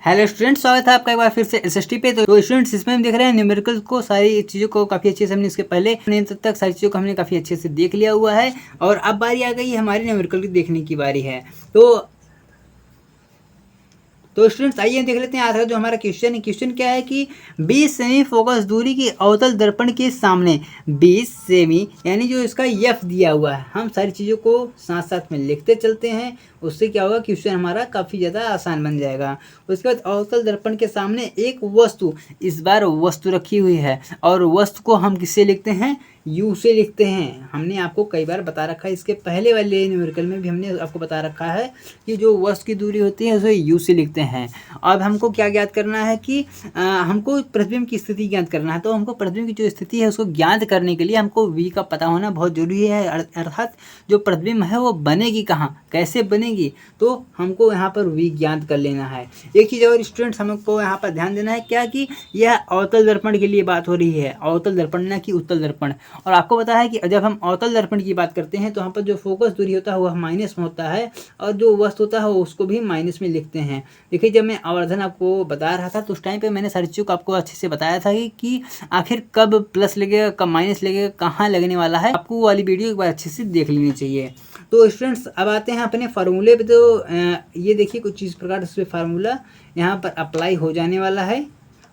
Hello students, स्वागत है आपका एक बार फिर से एसएसटी पे। तो स्टूडेंट्स, इसमें हम देख रहे हैं न्यूमेरिकल को, सारी चीज़ों को काफ़ी अच्छे से हमने इसके पहले तब तक सारी चीज़ों को हमने काफ़ी अच्छे से देख लिया हुआ है और अब बारी आ गई हमारी न्यूमेरिकल की देखने की बारी है। तो स्टूडेंट्स आइए देख लेते हैं आज का जो हमारा क्वेश्चन है। क्वेश्चन क्या है कि 20 सेमी फोकस दूरी की अवतल दर्पण के सामने 20 सेमी यानी जो इसका एफ दिया हुआ है, हम सारी चीज़ों को साथ साथ में लिखते चलते हैं। उससे क्या होगा, क्वेश्चन हमारा काफ़ी ज़्यादा आसान बन जाएगा। उसके बाद अवतल दर्पण के सामने एक वस्तु, इस बार वस्तु रखी हुई है और वस्तु को हम किससे लिखते हैं, यू से लिखते हैं। हमने आपको कई बार बता रखा है, इसके पहले वाले न्यूमेरिकल में भी हमने आपको बता रखा है कि जो वस्तु की दूरी होती है उसे यू से लिखते हैं। अब हमको क्या ज्ञात करना है कि हमको प्रतिबिंब की स्थिति ज्ञात करना है। तो हमको प्रतिबिंब की जो स्थिति है उसको ज्ञात करने के लिए हमको वी का पता होना बहुत जरूरी है। अर्थात जो प्रतिबिंब है वो बनेगी कहाँ, कैसे बनेगी, तो हमको यहाँ पर वी ज्ञात कर लेना है। एक चीज़ और स्टूडेंट्स हमको यहाँ पर ध्यान देना है, क्या कि यह अवतल दर्पण के लिए बात हो रही है, अवतल दर्पण ना कि उत्तल दर्पण। और आपको पता है कि जब हम अवतल दर्पण की बात करते हैं तो यहाँ पर जो फोकस दूरी होता है वह माइनस में होता है और जो वस्तु होता है उसको भी माइनस में लिखते हैं। देखिए, जब मैं आवर्धन आपको बता रहा था तो उस टाइम पे मैंने सारी चीज़ों को आपको अच्छे से बताया था कि आखिर कब प्लस लगेगा, कब माइनस लगेगा, कहाँ लगने वाला है। आपको वो वाली वीडियो एक बार अच्छे से देख लेनी चाहिए। तो स्टूडेंट्स अब आते हैं अपने फार्मूले पे। तो ये देखिए कुछ इस प्रकार से फार्मूला यहाँ पर अप्लाई हो जाने वाला है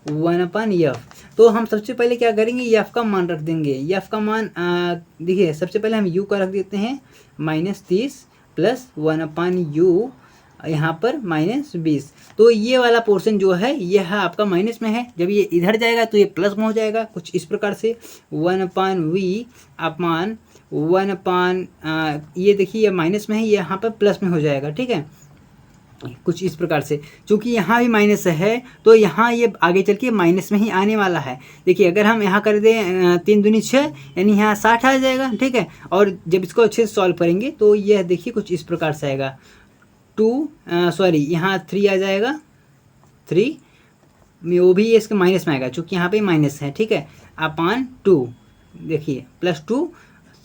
1/f। तो हम सबसे पहले क्या करेंगे, एफ का मान रख देंगे। एफ का मान देखिए, सबसे पहले हम यू का रख देते हैं -30 प्लस 1/u, यहाँ पर -20। तो ये वाला पोर्शन जो है यह आपका माइनस में है, जब ये इधर जाएगा तो ये प्लस में हो जाएगा कुछ इस प्रकार से 1/v अपान 1 ये देखिए ये माइनस में है, ये यहाँ पर प्लस में हो जाएगा। ठीक है, कुछ इस प्रकार से। चूंकि यहाँ भी माइनस है तो यहाँ ये आगे चल के माइनस में ही आने वाला है। देखिए, अगर हम यहाँ कर दें 3 दूनी 6 यानी यहाँ 60 आ जाएगा। ठीक है, और जब इसको अच्छे से सॉल्व करेंगे तो यह देखिए कुछ इस प्रकार से आएगा। यहाँ 3 आ जाएगा, 3 में वो भी इसके माइनस में आएगा चूँकि यहाँ पे माइनस है। ठीक है, अपान 2 देखिए +2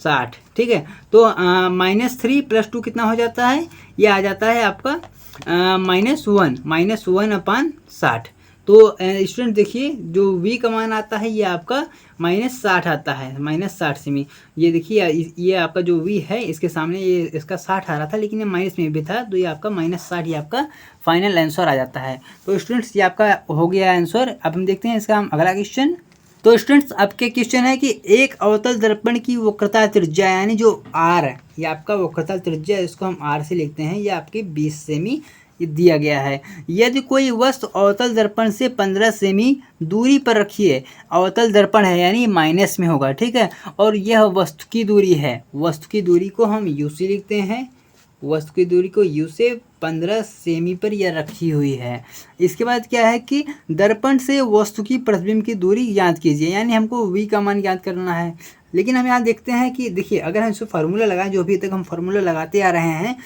60। ठीक है, तो -3 + 2 कितना हो जाता है, ये आ जाता है आपका -1/60। तो स्टूडेंट देखिए, जो v का मान आता है ये आपका -60 आता है, -60 सेमी। ये देखिए ये आपका जो v है इसके सामने ये इसका 60 आ रहा था, लेकिन ये माइनस में भी था, तो ये आपका -60 ये आपका फाइनल आंसर आ जाता है। तो स्टूडेंट्स ये आपका हो गया आंसर। अब हम देखते हैं इसका हम अगला क्वेश्चन। तो स्टूडेंट्स आपके क्वेश्चन है कि एक अवतल दर्पण की वक्रता त्रिज्या यानी जो r है, ये आपका वक्रता त्रिज्या, इसको हम r से लिखते हैं, ये आपके 20 सेमी दिया गया है। यदि कोई वस्तु अवतल दर्पण से 15 सेमी दूरी पर रखी है, अवतल दर्पण है यानी माइनस में होगा। ठीक है, और यह वस्तु की दूरी है, वस्तु की दूरी को हम u से लिखते हैं, वस्तु की दूरी को u से 15 सेमी पर यह रखी हुई है। इसके बाद क्या है कि दर्पण से वस्तु की प्रतिबिंब की दूरी ज्ञात कीजिए, यानी हमको v का मान ज्ञात करना है। लेकिन हम यहाँ देखते हैं कि देखिए, अगर हम इसको फार्मूला लगाएं, जो अभी तक हम फार्मूला लगाते आ रहे हैं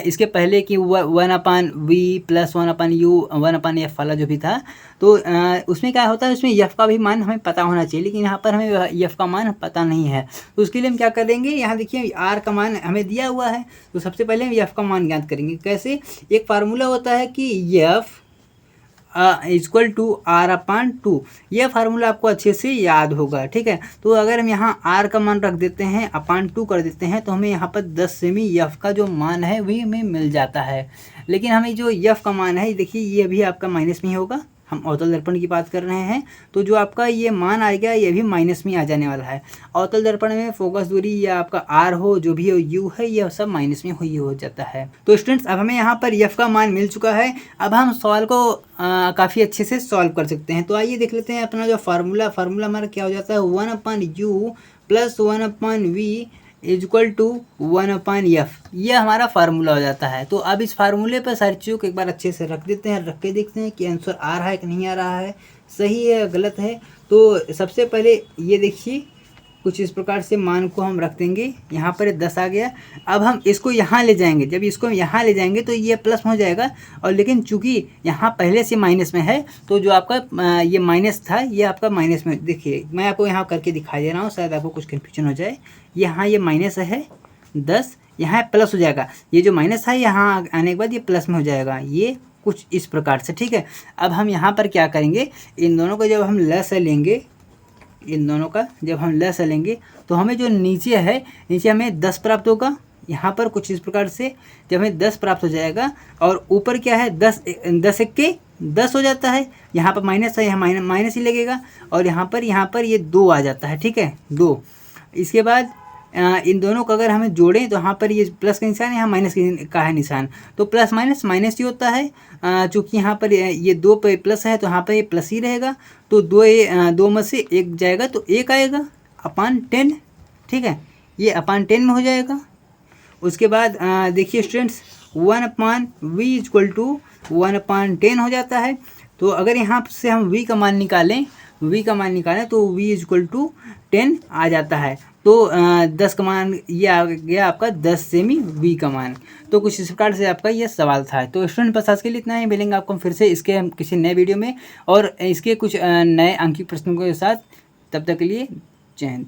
इसके पहले कि 1/v + 1/u 1/f वाला जो भी था, तो उसमें क्या होता है, उसमें f का भी मान हमें पता होना चाहिए, लेकिन यहाँ पर हमें f का मान पता नहीं है। तो उसके लिए हम क्या करेंगे, यहाँ देखिए r का मान हमें दिया हुआ है, तो सबसे पहले हम f का मान ज्ञात करेंगे। कैसे, एक फार्मूला होता है कि f = r/2। यह फार्मूला आपको अच्छे से याद होगा। ठीक है, तो अगर हम यहाँ r का मान रख देते हैं, /2 कर देते हैं, तो हमें यहाँ पर 10 सेमी f का जो मान है वही हमें मिल जाता है। लेकिन हमें जो f का मान है, देखिए ये भी आपका माइनस में ही होगा, हम अवतल दर्पण की बात कर रहे हैं, तो जो आपका ये मान आएगा ये भी माइनस में आ जाने वाला है। अवतल दर्पण में फोकस दूरी या आपका r हो, जो भी हो u है, यह सब माइनस में ही हो जाता है। तो स्टूडेंट्स अब हमें यहाँ पर f का मान मिल चुका है। अब हम सवाल को काफ़ी अच्छे से सॉल्व कर सकते हैं। तो आइए देख लेते हैं अपना जो फार्मूला हमारा क्या हो जाता है, 1/u + 1/v = 1/f। ये हमारा फार्मूला हो जाता है। तो अब इस फार्मूले पर सारी चीज़ों को एक बार अच्छे से रख देते हैं, रख के देखते हैं कि आंसर आ रहा है कि नहीं आ रहा है, सही है गलत है। तो सबसे पहले ये देखिए कुछ इस प्रकार से मान को हम रख देंगे, यहाँ पर 10 आ गया। अब हम इसको यहाँ ले जाएंगे, जब इसको यहाँ ले जाएंगे तो ये प्लस में हो जाएगा, और लेकिन चूंकि यहाँ पहले से माइनस में है तो जो आपका ये माइनस था ये आपका माइनस में, देखिए मैं आपको यहाँ करके दिखा दे रहा हूँ, शायद आपको कुछ कन्फ्यूजन हो जाए। यहाँ ये माइनस है 10, यहाँ प्लस हो जाएगा, ये जो माइनस है यहाँ आने के बाद ये प्लस में हो जाएगा, ये कुछ इस प्रकार से, ठीक है। अब हम यहाँ पर क्या करेंगे, इन दोनों को जब हम लसाअ लेंगे, इन दोनों का जब हम लसाअ लेंगे तो हमें जो नीचे है, नीचे हमें 10 प्राप्त होगा। यहाँ पर कुछ इस प्रकार से जब हमें 10 प्राप्त हो जाएगा और ऊपर क्या है 10 एक्के 10 हो जाता है। यहाँ पर माइनस है, यहाँ माइनस ही लगेगा और यहाँ पर ये 2 आ जाता है, ठीक है 2। इसके बाद इन दोनों को अगर हमें जोड़ें तो यहाँ पर ये प्लस का निशान, यहाँ माइनस का है निशान, तो प्लस माइनस माइनस ही होता है। चूँकि यहाँ पर ये 2 पे प्लस है तो यहाँ पर ये प्लस ही रहेगा, तो 2 में से 1 जाएगा तो 1 आएगा अपान 10, ठीक है, ये अपान 10 में हो जाएगा। उसके बाद देखिए स्टूडेंट्स 1/v इक्वल टू 1/10 हो जाता है। तो अगर यहाँ से हम v का मान निकालें, तो v इक्वल टू 10 आ जाता है। तो 10 का मान ये आ गया आपका 10 सेमी v का मान। तो कुछ इस प्रकार से आपका ये सवाल था। तो स्टूडेंट बस आज के लिए इतना ही, मिलेंगे आपको फिर से इसके किसी नए वीडियो में और इसके कुछ नए अंकित प्रश्नों के साथ। तब तक के लिए जय हिंद।